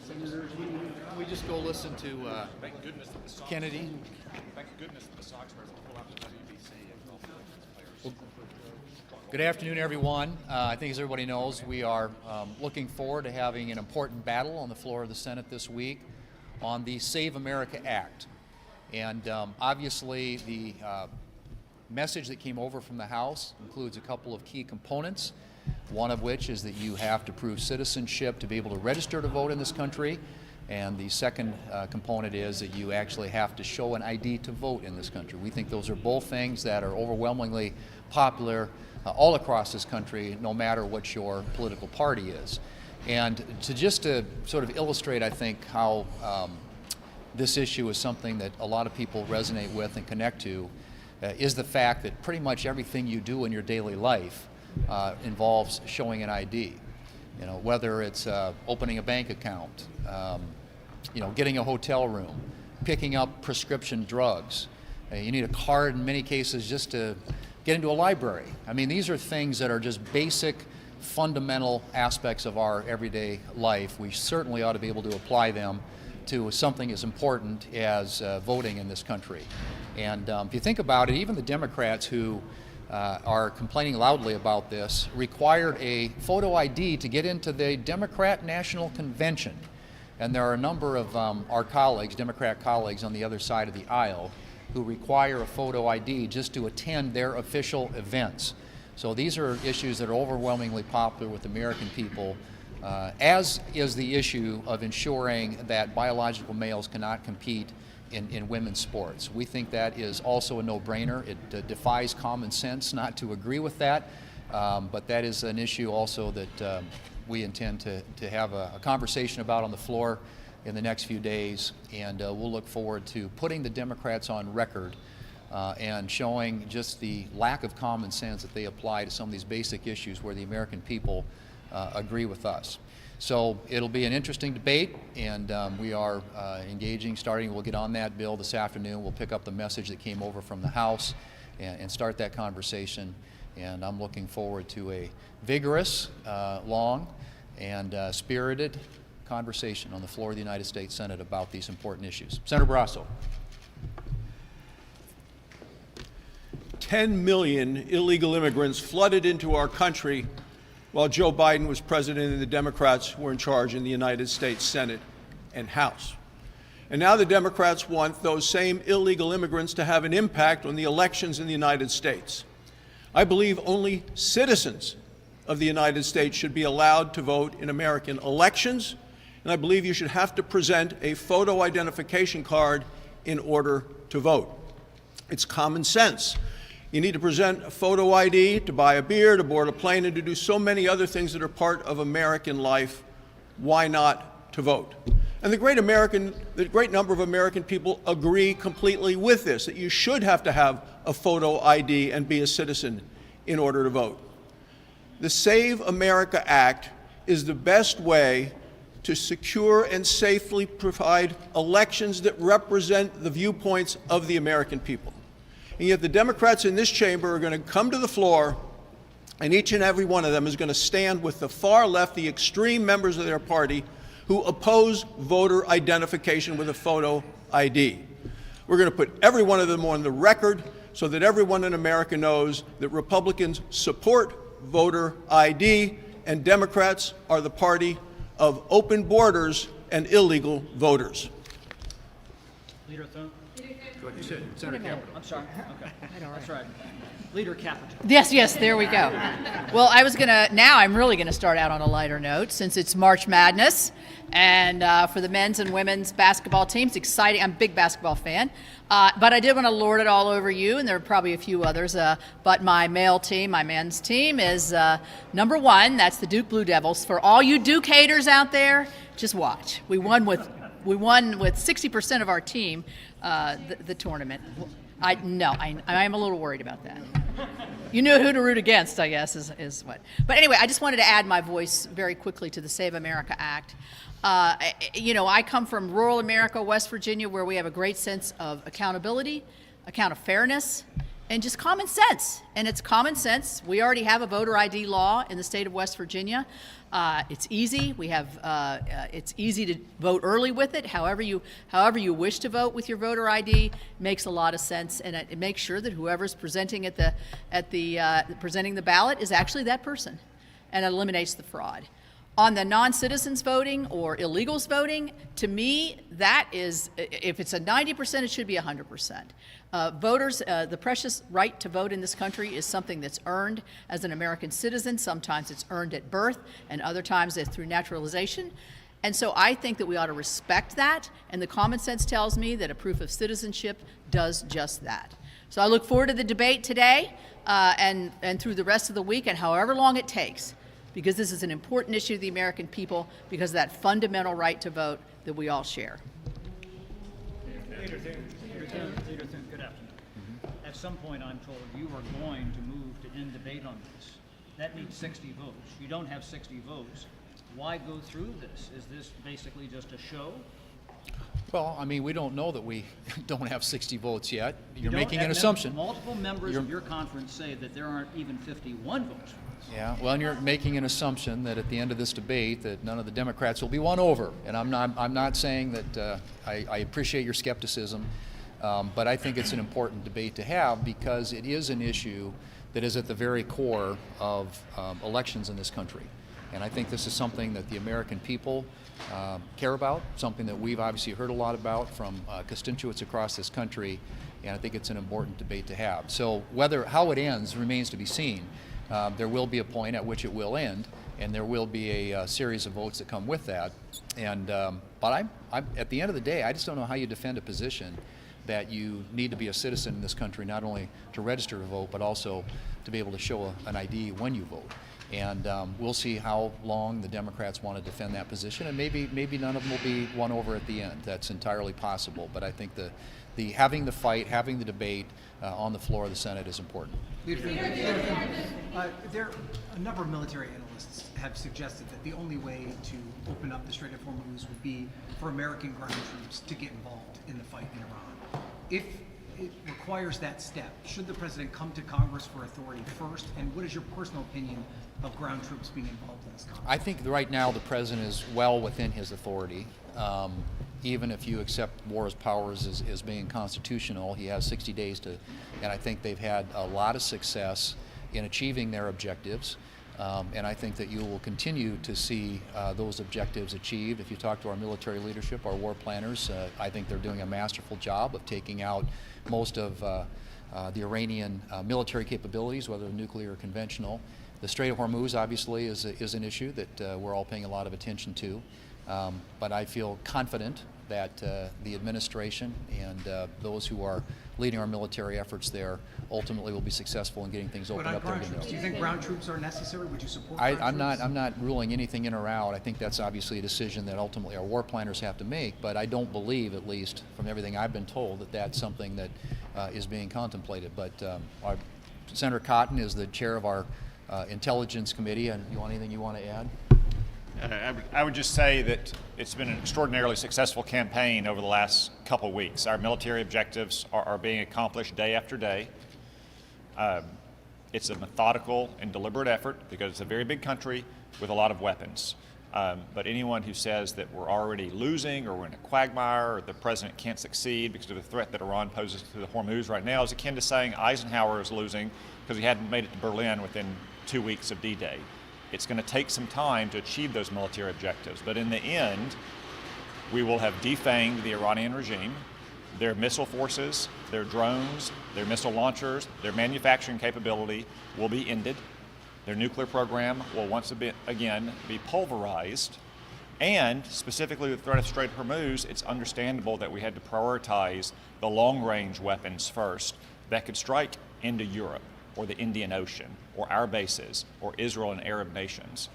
Senator, can we just go listen to Kennedy? Thank goodness the Sox players will pull out the WBC and go for players. Good afternoon, everyone. I think as everybody knows, we are looking forward to having an important battle on the floor of the Senate this week on the Save America Act. And obviously the message that came over from the House includes a couple of key components, one of which is that you have to prove citizenship to be able to register to vote in this country. And the second component is that you actually have to show an ID to vote in this country. We think those are both things that are overwhelmingly popular all across this country, no matter what your political party is. And to sort of illustrate, I think, how this issue is something that a lot of people resonate with and connect to, is the fact that pretty much everything you do in your daily life involves showing an ID. You know, whether it's opening a bank account, getting a hotel room, picking up prescription drugs. You need a card in many cases just to get into a library. I mean, these are things that are just basic, fundamental aspects of our everyday life. We certainly ought to be able to apply them to something as important as voting in this country. And if you think about it, even the Democrats who are complaining loudly about this required a photo ID to get into the Democrat National Convention. And there are a number of our colleagues, Democrat colleagues on the other side of the aisle, who require a photo ID just to attend their official events. So these are issues that are overwhelmingly popular with American people, as is the issue of ensuring that biological males cannot compete in women's sports. We think that is also a no-brainer. It defies common sense not to agree with that, but that is an issue also that we intend to have a conversation about on the floor in the next few days, and we'll look forward to putting the Democrats on record and showing just the lack of common sense that they apply to some of these basic issues where the American people agree with us. So it'll be an interesting debate, and we are we'll get on that bill this afternoon. We'll pick up the message that came over from the House and start that conversation, and I'm looking forward to a vigorous, long, and spirited conversation on the floor of the United States Senate about these important issues. Senator Barrasso. 10 million illegal immigrants flooded into our country while Joe Biden was president and the Democrats were in charge in the United States Senate and House. And now the Democrats want those same illegal immigrants to have an impact on the elections in the United States. I believe only citizens of the United States should be allowed to vote in American elections, and I believe you should have to present a photo identification card in order to vote. It's common sense. You need to present a photo ID to buy a beer, to board a plane, and to do so many other things that are part of American life. Why not to vote? And the great number of American people agree completely with this, that you should have to have a photo ID and be a citizen in order to vote. The Save America Act is the best way to secure and safely provide elections that represent the viewpoints of the American people. And yet the Democrats in this chamber are going to come to the floor, and each and every one of them is going to stand with the far left, the extreme members of their party who oppose voter identification with a photo ID. We're going to put every one of them on the record so that everyone in America knows that Republicans support voter ID and Democrats are the party of open borders and illegal voters. Leader Thune? Senator Capital. I'm sorry. Okay. That's right. Leader Capital. Yes, there we go. Well, I'm really gonna start out on a lighter note since it's March Madness, and for the men's and women's basketball teams, exciting. I'm a big basketball fan, but I did want to lord it all over you, and there are probably a few others, but my men's team is number one. That's the Duke Blue Devils. For all you Duke haters out there, just watch. We won with 60% of our team the tournament. I am a little worried about that. You knew who to root against, I guess, is what. But anyway, I just wanted to add my voice very quickly to the Save America Act. I come from rural America, West Virginia, where we have a great sense of accountability, fairness, and just common sense. And it's common sense. We already have a voter ID law in the state of West Virginia. It's easy. We have. It's easy to vote early with it. However you wish to vote with your voter ID makes a lot of sense, and it makes sure that whoever's presenting presenting the ballot is actually that person, and it eliminates the fraud. On the non-citizens voting or illegals voting, to me, that is, if it's a 90%, it should be 100%. Voters, the precious right to vote in this country is something that's earned as an American citizen. Sometimes it's earned at birth, and other times it's through naturalization. And so I think that we ought to respect that, and the common sense tells me that a proof of citizenship does just that. So I look forward to the debate today and through the rest of the week, and however long it takes, because this is an important issue to the American people because of that fundamental right to vote that we all share. Leader Thune, good afternoon. At some point, I'm told you are going to move to end debate on this. That needs 60 votes. You don't have 60 votes. Why go through this? Is this basically just a show? Well, I mean, we don't know that we don't have 60 votes yet. You You're don't making have an assumption. Multiple members of your conference say that there aren't even 51 votes. Yeah, well, and you're making an assumption that at the end of this debate that none of the Democrats will be won over. And I'm not saying that I appreciate your skepticism, but I think it's an important debate to have because it is an issue that is at the very core of elections in this country. And I think this is something that the American people care about, something that we've obviously heard a lot about from constituents across this country, and I think it's an important debate to have. So how it ends remains to be seen. There will be a point at which it will end, and there will be a series of votes that come with that. And but I'm at the end of the day, I just don't know how you defend a position that you need to be a citizen in this country, not only to register to vote, but also to be able to show an ID when you vote. And we'll see how long the Democrats want to defend that position, and maybe none of them will be won over at the end. That's entirely possible. But I think the having the fight, having the debate on the floor of the Senate is important. A number of military analysts have suggested that the only way to open up the Strait of Hormuz would be for American ground troops to get involved in the fight in Iran. If it requires that step, should the president come to Congress for authority first? And what is your personal opinion of ground troops being involved in this conflict? I think right now the president is well within his authority. Even if you accept war as powers as being constitutional, he has 60 days to, and I think they've had a lot of success in achieving their objectives. And I think that you will continue to see those objectives achieved. If you talk to our military leadership, our war planners, I think they're doing a masterful job of taking out most of the Iranian military capabilities, whether nuclear or conventional. The Strait of Hormuz obviously is an issue that we're all paying a lot of attention to. But I feel confident that the administration and those who are leading our military efforts there ultimately will be successful in getting things opened up there. Do you think ground troops are necessary? Would you support I'm not ruling anything in or out. I think that's obviously a decision that ultimately our war planners have to make, but I don't believe, at least from everything I've been told, that that's something that is being contemplated. But Senator Cotton is the chair of our Intelligence Committee, and you want anything you want to add? I would just say that it's been an extraordinarily successful campaign over the last couple of weeks. Our military objectives are being accomplished day after day. It's a methodical and deliberate effort because it's a very big country with a lot of weapons. But anyone who says that we're already losing or we're in a quagmire or the president can't succeed because of the threat that Iran poses to the Hormuz right now is akin to saying Eisenhower is losing because he hadn't made it to Berlin within 2 weeks of D-Day. It's going to take some time to achieve those military objectives, but in the end, we will have defanged the Iranian regime. Their missile forces, their drones, their missile launchers, their manufacturing capability will be ended. Their nuclear program will once again be pulverized. And specifically with the threat of Strait of Hormuz, it's understandable that we had to prioritize the long-range weapons first that could strike into Europe, or the Indian Ocean, or our bases, or Israel and Arab nations.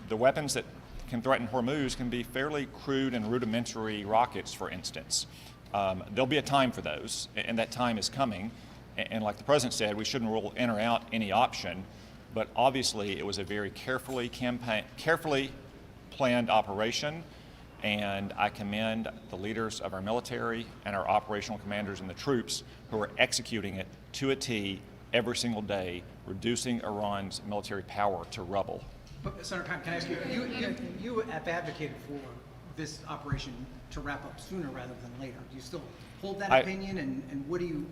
The weapons that can threaten Hormuz can be fairly crude and rudimentary rockets, for instance. There'll be a time for those, and that time is coming. And like the president said, we shouldn't rule in or out any option, but obviously it was a very carefully planned operation. And I commend the leaders of our military and our operational commanders and the troops who are executing it to a T every single day, reducing Iran's military power to rubble. But Senator, can I ask you, you have advocated for this operation to wrap up sooner rather than later. Do you still hold that opinion, and what do you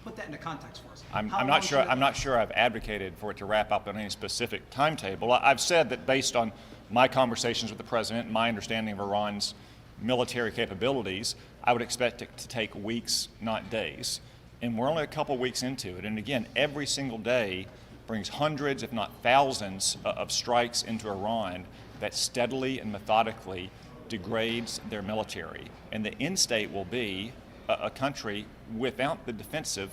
put that into context for us? I'm not sure I've advocated for it to wrap up on any specific timetable. I've said that based on my conversations with the president and my understanding of Iran's military capabilities, I would expect it to take weeks, not days. And we're only a couple weeks into it. And again, every single day brings hundreds, if not thousands, of strikes into Iran that steadily and methodically degrades their military. And the end state will be a country without the defensive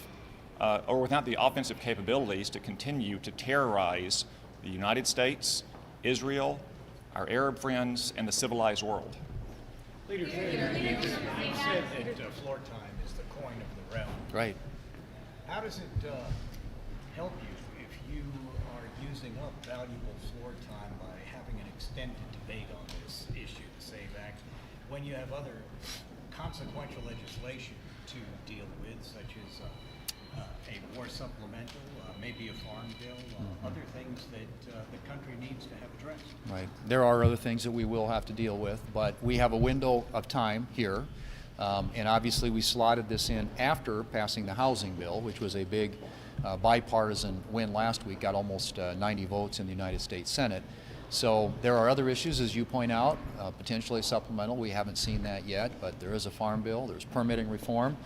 or without the offensive capabilities to continue to terrorize the United States, Israel, our Arab friends, and the civilized world. Leader, you said that floor time is the coin of the realm. Right. How does it help you if you are using up valuable floor time by having an extended debate on this issue, the SAVE Act, when you have other consequential legislation to deal with, such as a war supplemental, maybe a farm bill, other things that the country needs to have addressed? Right. There are other things that we will have to deal with, but we have a window of time here. And obviously we slotted this in after passing the housing bill, which was a big bipartisan win last week, got almost 90 votes in the United States Senate. So there are other issues, as you point out, potentially supplemental. We haven't seen that yet, but there is a farm bill. There's permitting reform.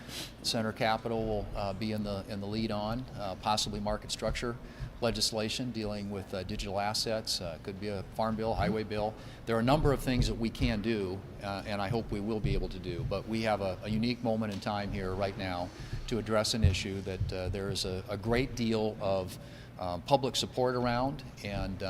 Senator Capito will be in the lead on, possibly market structure legislation dealing with digital assets. Could be a farm bill, highway bill. There are a number of things that we can do, and I hope we will be able to do. But we have a unique moment in time here right now to address an issue that there is a great deal of public support around, and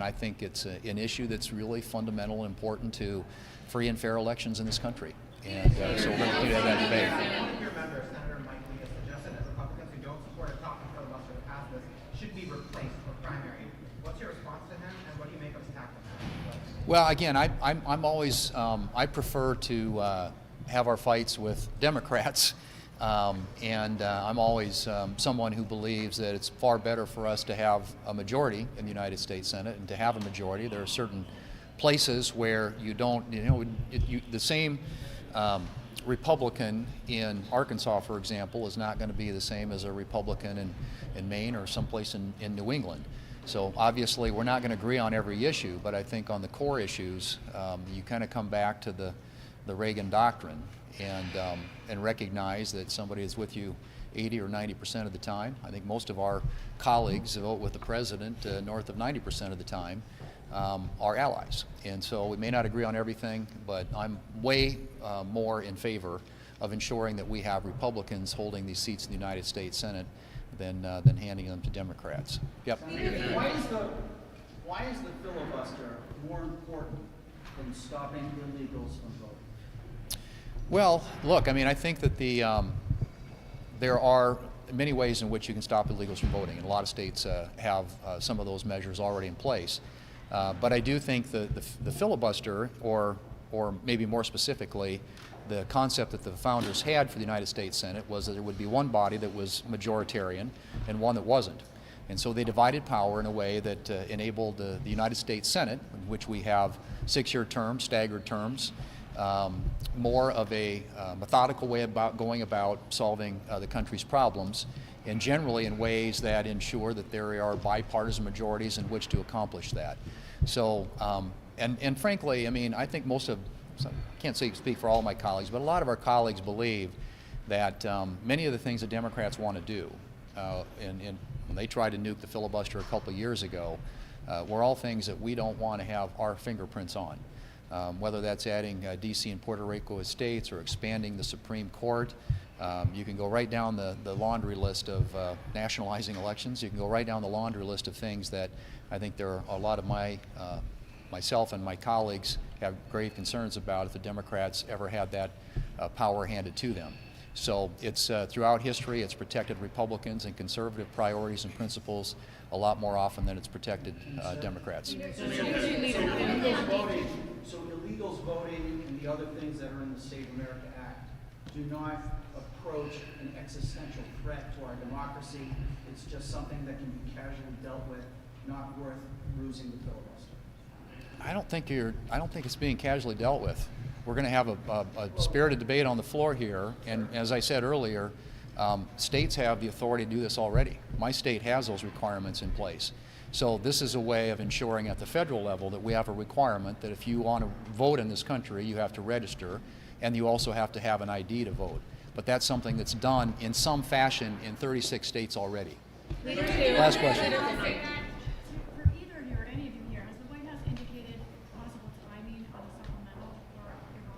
I think it's an issue that's really fundamental and important to free and fair elections in this country. And so we're going to continue to have that debate. One of your members, Senator Mike Lee, has suggested that Republicans who don't support a talking filibuster to pass this should be replaced for primary. What's your response to him, and what do you make of his tackle on that? Well, again, I'm always, I prefer to have our fights with Democrats. I'm always someone who believes that it's far better for us to have a majority in the United States Senate, and to have a majority. There are certain places where you don't, the same Republican in Arkansas, for example, is not going to be the same as a Republican in Maine or someplace in New England. So obviously we're not going to agree on every issue, but I think on the core issues, you kind of come back to the Reagan doctrine and recognize that somebody is with you 80 or 90% of the time. I think most of our colleagues vote with the president north of 90% of the time, are allies. And so we may not agree on everything, but I'm way more in favor of ensuring that we have Republicans holding these seats in the United States Senate than handing them to Democrats. Yep. Why is the filibuster more important than stopping illegals from voting? Well, look, I mean, I think that there are many ways in which you can stop illegals from voting, and a lot of states have some of those measures already in place. But I do think the filibuster, or maybe more specifically, the concept that the founders had for the United States Senate was that there would be one body that was majoritarian and one that wasn't. And so they divided power in a way that enabled the United States Senate, in which we have 6-year terms, staggered terms, more of a methodical way about going about solving the country's problems, and generally in ways that ensure that there are bipartisan majorities in which to accomplish that. So, and frankly, I mean, I think I can't speak for all my colleagues, but a lot of our colleagues believe that many of the things that Democrats want to do, and when they tried to nuke the filibuster a couple of years ago, were all things that we don't want to have our fingerprints on. Whether that's adding D.C. and Puerto Rico as states or expanding the Supreme Court. You can go right down the laundry list of nationalizing elections. You can go right down the laundry list of things that I think there are a lot of myself and my colleagues have grave concerns about if the Democrats ever had that power handed to them. So it's throughout history, it's protected Republicans and conservative priorities and principles a lot more often than it's protected Democrats. So illegals voting and the other things that are in the Save America Act do not approach an existential threat to our democracy. It's just something that can be casually dealt with, not worth bruising the filibuster. I don't think it's being casually dealt with. We're going to have a spirited debate on the floor here, and as I said earlier, states have the authority to do this already. My state has those requirements in place. So this is a way of ensuring at the federal level that we have a requirement that if you want to vote in this country, you have to register, and you also have to have an ID to vote. But that's something that's done in some fashion in 36 states already. Last question. For either of you or any of you here, has the White House indicated possible timing on a supplemental for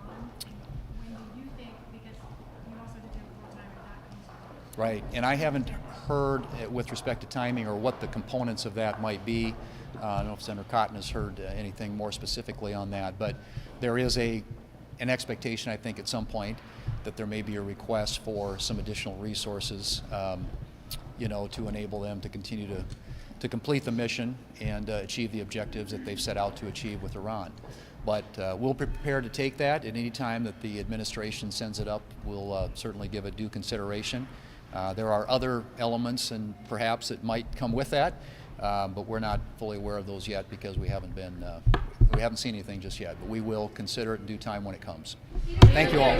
Iran? And when do you think, because you also did it before time, that comes out? Right, and I haven't heard with respect to timing or what the components of that might be. I don't know if Senator Cotton has heard anything more specifically on that, but there is an expectation, I think, at some point that there may be a request for some additional resources, to enable them to continue to complete the mission and achieve the objectives that they've set out to achieve with Iran. But we'll be prepared to take that at any time that the administration sends it up. We'll certainly give it due consideration. There are other elements and perhaps it might come with that, but we're not fully aware of those yet because we haven't seen anything just yet. But we will consider it in due time when it comes. Thank you all.